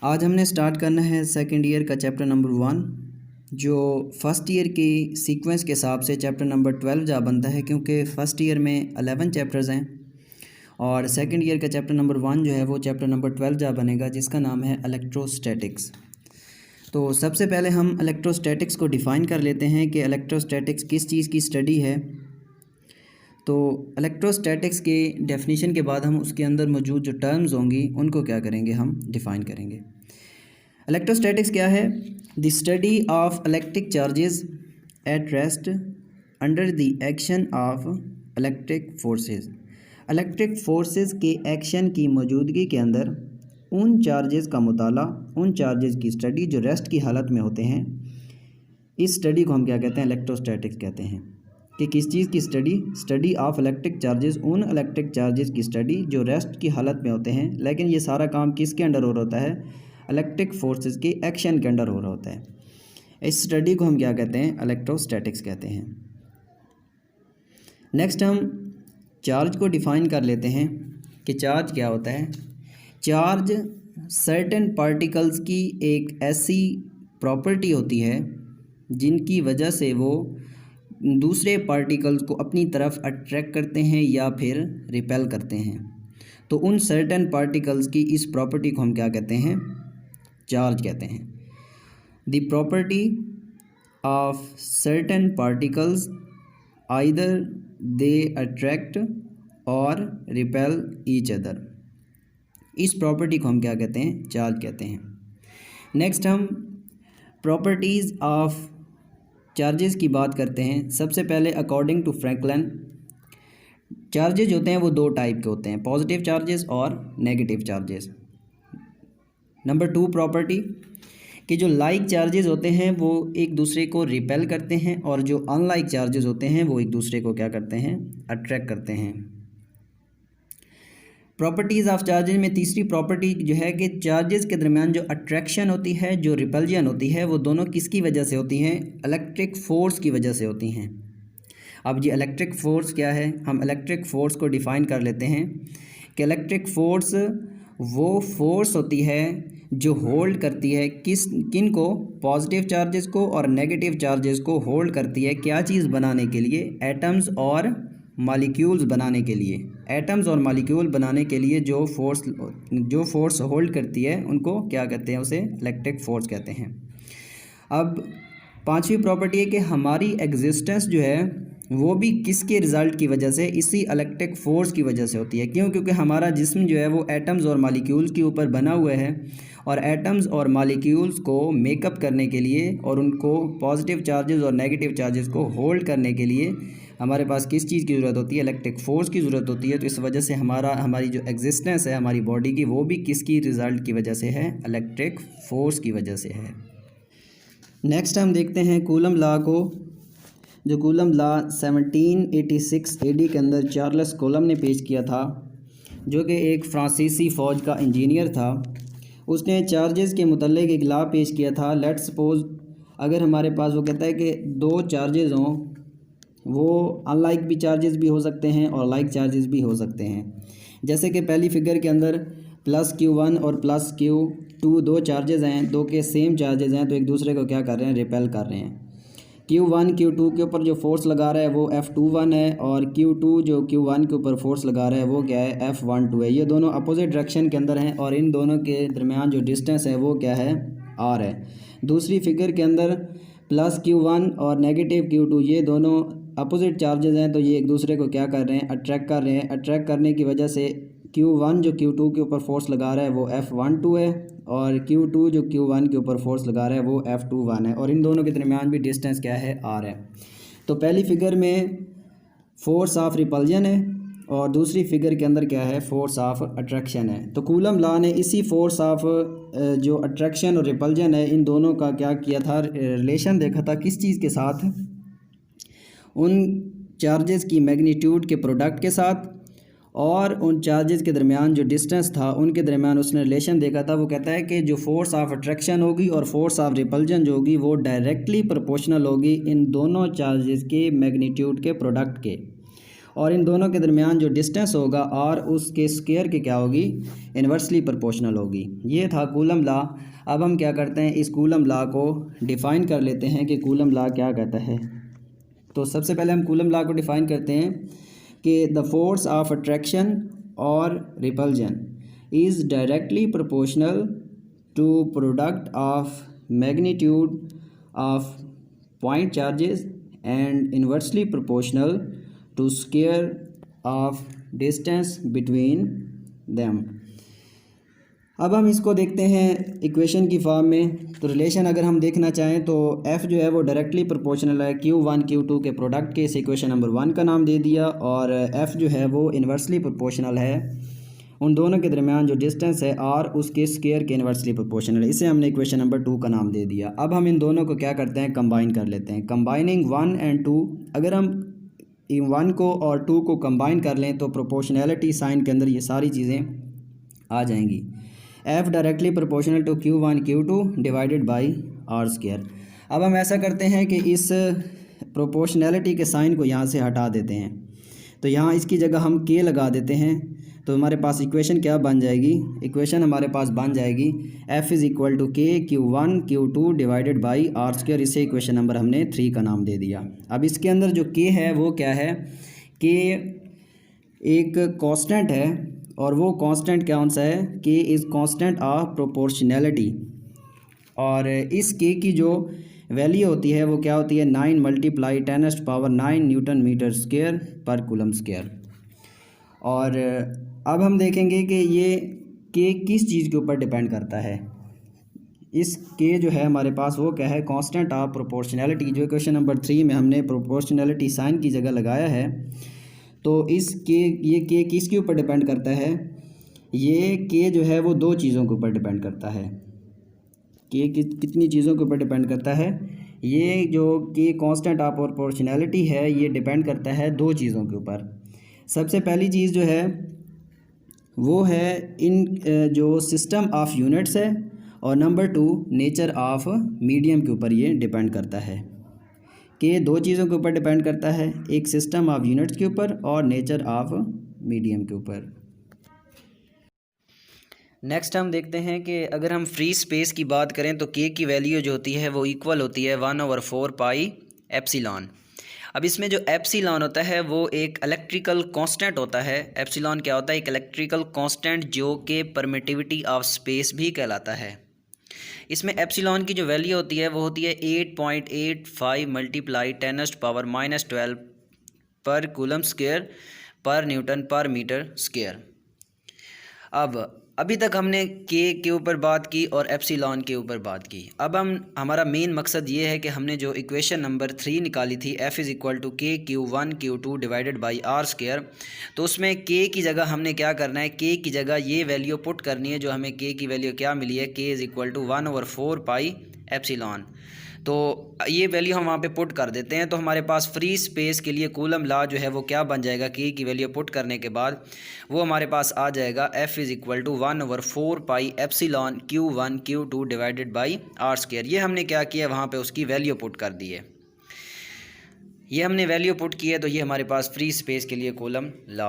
आज हमने स्टार्ट करना है सेकंड ईयर का चैप्टर नंबर 1, जो फर्स्ट ईयर की सीक्वेंस के हिसाब से चैप्टर नंबर 12 जा बनता है, क्योंकि फ़र्स्ट ईयर में 11 चैप्टर्स हैं और सेकंड ईयर का चैप्टर नंबर 1 जो है वो चैप्टर नंबर 12 जा बनेगा, जिसका नाम है इलेक्ट्रोस्टैटिक्स। तो सबसे पहले हम इलेक्ट्रोस्टैटिक्स को डिफ़ाइन कर लेते हैं कि इलेक्ट्रोस्टैटिक्स किस चीज़ की स्टडी है। तो इलेक्ट्रोस्टैटिक्स के डेफिनेशन के बाद हम उसके अंदर मौजूद जो टर्म्स होंगी उनको क्या करेंगे, हम डिफ़ाइन करेंगे। इलेक्ट्रोस्टैटिक्स क्या है? The study of electric charges at rest under the action of electric forces. Electric forces के एक्शन की मौजूदगी के अंदर उन चार्जेस का मुताला, उन चार्जेस की स्टडी जो रेस्ट की हालत में होते हैं, इस स्टडी को हम क्या कहते हैं? इलेक्ट्रोस्टैटिक्स कहते हैं। कि किस चीज़ की स्टडी ऑफ इलेक्ट्रिक चार्जेस, उन इलेक्ट्रिक चार्जेस की स्टडी जो रेस्ट की हालत में होते हैं, लेकिन ये सारा काम किसके अंडर हो रहा होता है? इलेक्ट्रिक फोर्सेस के एक्शन के अंडर हो रहा होता है। इस स्टडी को हम क्या कहते हैं? इलेक्ट्रोस्टैटिक्स कहते हैं। नेक्स्ट हम चार्ज को डिफ़ाइन कर लेते हैं कि चार्ज क्या होता है। चार्ज सर्टेन पार्टिकल्स की एक ऐसी प्रॉपर्टी होती है जिनकी वजह से वो दूसरे पार्टिकल्स को अपनी तरफ अट्रैक्ट करते हैं या फिर रिपेल करते हैं। तो उन सर्टेन पार्टिकल्स की इस प्रॉपर्टी को हम क्या कहते हैं? चार्ज कहते हैं। The property of certain particles either they attract और रिपेल ईच अदर, इस प्रॉपर्टी को हम क्या कहते हैं? चार्ज कहते हैं। नेक्स्ट हम प्रॉपर्टीज़ ऑफ चार्जेस की बात करते हैं। सबसे पहले अकॉर्डिंग टू फ्रैंकलिन, चार्जेज होते हैं वो दो टाइप के होते हैं, पॉजिटिव चार्जेस और नेगेटिव चार्जेस। नंबर 2 प्रॉपर्टी कि जो लाइक चार्जेस होते हैं वो एक दूसरे को रिपेल करते हैं और जो अनलाइक चार्जेस होते हैं वो एक दूसरे को क्या करते हैं? अट्रैक्ट करते हैं। प्रॉपर्टीज़ ऑफ चार्जेस में तीसरी प्रॉपर्टी जो है कि चार्जेस के दरमियान जो अट्रैक्शन होती है, जो रिपल्जन होती है, वो दोनों किसकी वजह से होती हैं? इलेक्ट्रिक फ़ोर्स की वजह से होती हैं। अब ये इलेक्ट्रिक फ़ोर्स क्या है? हम इलेक्ट्रिक फ़ोर्स को डिफ़ाइन कर लेते हैं कि इलेक्ट्रिक फ़ोर्स वो फोर्स होती है जो होल्ड करती है किन को? पॉजिटिव चार्जेस को और नेगेटिव चार्जेस को होल्ड करती है। क्या चीज़ बनाने के लिए? एटम्स और मॉलिक्यूल्स बनाने के लिए। एटम्स और मॉलिक्यूल बनाने के लिए जो फोर्स होल्ड करती है उनको क्या कहते हैं? उसे इलेक्ट्रिक फोर्स कहते हैं। अब पांचवी प्रॉपर्टी है कि हमारी एग्जिस्टेंस जो है वो भी किसके रिज़ल्ट की वजह से? इसी इलेक्ट्रिक फोर्स की वजह से होती है। क्यों? क्योंकि हमारा जिस्म जो है वो एटम्स और मॉलिक्यूल्स के ऊपर बना हुआ है और एटम्स और मॉलिक्यूल्स को मेकअप करने के लिए और उनको पॉजिटिव चार्जेस और नेगेटिव चार्जेस को होल्ड करने के लिए हमारे पास किस चीज़ की ज़रूरत होती है? इलेक्ट्रिक फोर्स की ज़रूरत होती है। तो इस वजह से हमारी जो एग्जिस्टेंस है हमारी बॉडी की, वो भी किसकी रिज़ल्ट की वजह से है? इलेक्ट्रिक फोर्स की वजह से है। नेक्स्ट हम देखते हैं कूलम लॉ को। जो कूलम लॉ 1786 AD के अंदर चार्ल्स कूलम ने पेश किया था, जो कि एक फ्रांसीसी फ़ौज का इंजीनियर था। उसने चार्जेस के मुतल्लिक़ एक लॉ पेश किया था। लेट सपोज अगर हमारे पास, वो कहता है कि दो चार्जेस हों, वो अनलाइक भी चार्जेस भी हो सकते हैं और लाइक चार्जेस भी हो सकते हैं। जैसे कि पहली फिगर के अंदर +Q1 और +Q2 दो चार्जेस हैं, दो के सेम चार्जेस हैं, तो एक दूसरे को क्या कर रहे हैं? रिपेल कर रहे हैं। Q1 Q2 के ऊपर जो फोर्स लगा रहा है वो F21 है और Q2 जो Q1 के ऊपर फोर्स लगा रहा है वो क्या है? F12 है। ये दोनों अपोजिट डायरेक्शन के अंदर हैं और इन दोनों के दरमियान जो डिस्टेंस है वो क्या है? R है। दूसरी फिगर के अंदर +Q1 और -Q2 ये दोनों अपोजिट चार्जेस हैं, तो ये एक दूसरे को क्या कर रहे हैं? अट्रैक्ट कर रहे हैं। अट्रैक्ट करने की वजह से Q1 जो Q2 के ऊपर फोर्स लगा रहा है वो F12 है और Q2 जो Q1 के ऊपर फोर्स लगा रहा है वो F21 है और इन दोनों के दरमियान भी डिस्टेंस क्या है? R है। तो पहली फिगर में फोर्स ऑफ रिपल्जन है और दूसरी फिगर के अंदर क्या है? फोर्स ऑफ अट्रैक्शन है। तो कूलम लॉ ने इसी फोर्स ऑफ जो अट्रैक्शन और रिपल्जन है, इन दोनों का क्या किया था? रिलेशन देखा था। किस चीज़ के साथ? उन चार्जेस की मैग्नीट्यूड के प्रोडक्ट के साथ और उन चार्जेस के दरमियान जो डिस्टेंस था उनके दरमियान उसने रिलेशन देखा था। वो कहता है कि जो फोर्स ऑफ अट्रैक्शन होगी और फोर्स ऑफ रिपल्जन जो होगी वो डायरेक्टली प्रोपोर्शनल होगी इन दोनों चार्जेस के मैग्नीट्यूड के प्रोडक्ट के। और इन दोनों के दरमियान जो डिस्टेंस होगा और उसके स्क्वायर की क्या होगी, इन्वर्सली प्रोपोर्शनल होगी। ये था कूलम लॉ। अब हम क्या करते हैं, इस कूलम लॉ को डिफ़ाइन कर लेते हैं कि कूलम लॉ क्या कहता है। तो सबसे पहले हम कूलम लॉ को डिफ़ाइन करते हैं कि द फोर्स ऑफ अट्रैक्शन और repulsion is directly proportional to product of magnitude of point charges and inversely proportional to square of distance between them. अब हम इसको देखते हैं इक्वेशन की फॉर्म में। तो रिलेशन अगर हम देखना चाहें तो F जो है वो डायरेक्टली प्रोपोर्शनल है Q1 Q2 के प्रोडक्ट के, इस इक्वेशन नंबर 1 का नाम दे दिया। और F जो है वो इन्वर्सली प्रोपोर्शनल है उन दोनों के दरमियान जो डिस्टेंस है और उसके स्क्वायर के इन्वर्सली प्रोपोर्शनल है, इसे हमने इक्वेशन नंबर 2 का नाम दे दिया। अब हम इन दोनों को क्या करते हैं, कंबाइन कर लेते हैं। कंबाइनिंग 1 एंड 2, अगर हम 1 को और 2 को कंबाइन कर लें तो प्रोपोर्शनैलिटी साइन के अंदर ये सारी चीज़ें आ जाएंगी। F directly proportional to Q1 Q2 divided by r square. अब हम ऐसा करते हैं कि इस प्रोपोर्शनैलिटी के साइन को यहाँ से हटा देते हैं, तो यहाँ इसकी जगह हम K लगा देते हैं। तो हमारे पास इक्वेशन क्या बन जाएगी, इक्वेशन हमारे पास बन जाएगी F is equal to K Q1 Q2 divided by r square. इसे इक्वेशन नंबर हमने 3 का नाम दे दिया। अब इसके अंदर जो K है वो क्या है, K एक कांस्टेंट है और वो कांस्टेंट कौन सा है, K is constant of proportionality. और इस K की जो वैल्यू होती है वो क्या होती है, 9 मल्टीप्लाई 10⁻⁹ न्यूटन मीटर स्क्वायर पर कूलम स्क्वायर। और अब हम देखेंगे कि ये K किस चीज़ के ऊपर डिपेंड करता है। इस K जो है हमारे पास वो क्या है, कांस्टेंट ऑफ प्रोपोर्शनैलिटी, जो क्वेश्चन नंबर 3 में हमने प्रोपोर्शनैलिटी साइन की जगह लगाया है। तो इस ये K किसके ऊपर डिपेंड करता है, ये K जो है वो 2 चीज़ों के ऊपर डिपेंड करता है। K कितनी चीज़ों के ऊपर डिपेंड करता है, ये जो K कांस्टेंट ऑफ प्रोपोर्शनैलिटी है ये डिपेंड करता है 2 चीज़ों के ऊपर। सबसे पहली चीज़ जो है वो है इन जो सिस्टम ऑफ यूनिट्स है, और नंबर 2 नेचर ऑफ मीडियम के ऊपर ये डिपेंड करता है। कि 2 चीज़ों के ऊपर डिपेंड करता है, एक सिस्टम ऑफ यूनिट्स के ऊपर और नेचर ऑफ मीडियम के ऊपर। नेक्स्ट हम देखते हैं कि अगर हम फ्री स्पेस की बात करें तो K की वैल्यू जो होती है वो इक्वल होती है 1/4 पाई एप्सिलॉन। अब इसमें जो एप्सिलॉन होता है वो एक इलेक्ट्रिकल कांस्टेंट होता है। एप्सिलॉन क्या होता है, एक इलेक्ट्रिकल कांस्टेंट जो कि परमिटिविटी ऑफ स्पेस भी कहलाता है। इसमें एप्सिलॉन की जो वैल्यू होती है वो होती है 8.85 मल्टीप्लाई 10⁻⁻12 पर कूलम स्क्वायर पर न्यूटन पर मीटर स्क्वायर। अब अभी तक हमने K के ऊपर बात की और एप्सिलॉन के ऊपर बात की। अब हमारा मेन मकसद ये है कि हमने जो इक्वेशन नंबर 3 निकाली थी F is equal to K Q1 Q2 divided by r square, तो उसमें K की जगह हमने क्या करना है, K की जगह ये वैल्यू पुट करनी है। जो हमें K की वैल्यू क्या मिली है, K is equal to 1/4 pi epsilon. तो ये वैल्यू हम वहाँ पे पुट कर देते हैं। तो हमारे पास फ्री स्पेस के लिए कूलम लॉ जो है वो क्या बन जाएगा, K की वैल्यू पुट करने के बाद वो हमारे पास आ जाएगा F is equal to 1/4 pi epsilon Q1 Q2 divided by r square. ये हमने क्या किया, वहाँ पे उसकी वैल्यू पुट कर दी है। ये हमने वैल्यू पुट की है, तो ये हमारे पास फ्री स्पेस के लिए कूलम लॉ